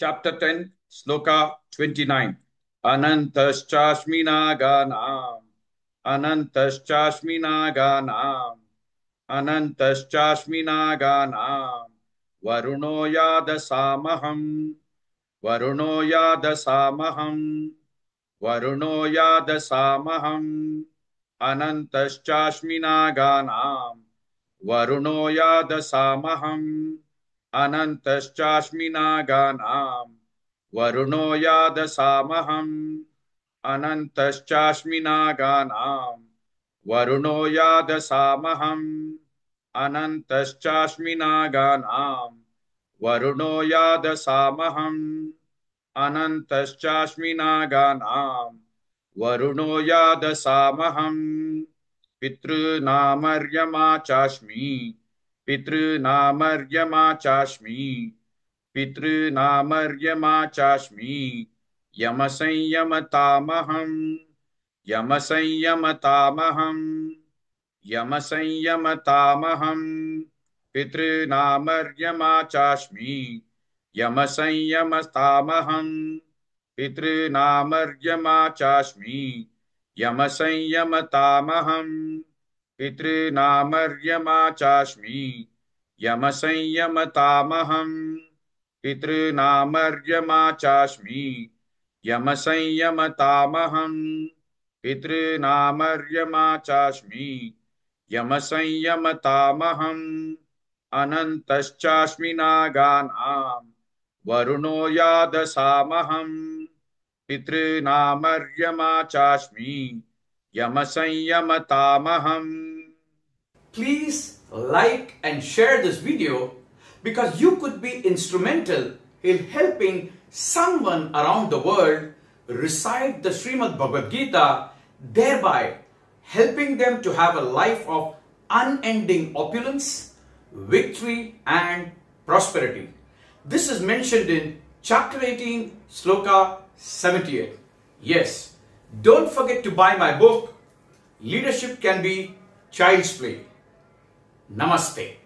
Chapter 10, Sloka 29. Anantaschashmi naganam. Anantaschashmi naganam. Anantaschashmi naganam. Varuno yadasamaham. Varuno yadasamaham. Varuno yadasamaham. Anantaschashmi naganam. Varuno yadasamaham. Anantaschashmi naganam. Varuno yadasamaham. Anantaschashmi naganam. Varuno yadasamaham. Anantaschashmi naganam. Varuno yadasamaham. Anantaschashmi naganam. Varuno yadasamaham. Pitrunamaryamasmi. Pitrunamaryamasmi. Pitrunamaryamasmi. Yamasanyamatamaham. Yamasanyamatamaham. Yamasanyamatamaham. Pitrunamaryamasmi. Yamasanyamatamaham. Pitrunamaryamasmi. Yamasanyamatamaham. Pitrunamaryamasmi. Yamasanyamatamaham. Pitrunamaryamasmi. Yamasanyamatamaham. Pitrunamaryamasmi. Yamasanyamatamaham. Anantaschashmi naganam. Varuno yadasamaham. Pitrunamaryamasmi. Yamasanyamatamaham. Please like and share this video because you could be instrumental in helping someone around the world recite the Srimad Bhagavad Gita, thereby helping them to have a life of unending opulence, victory and prosperity. This is mentioned in chapter 18, Sloka 78. Yes, don't forget to buy my book, Leadership Can Be Child's Play. Namaste.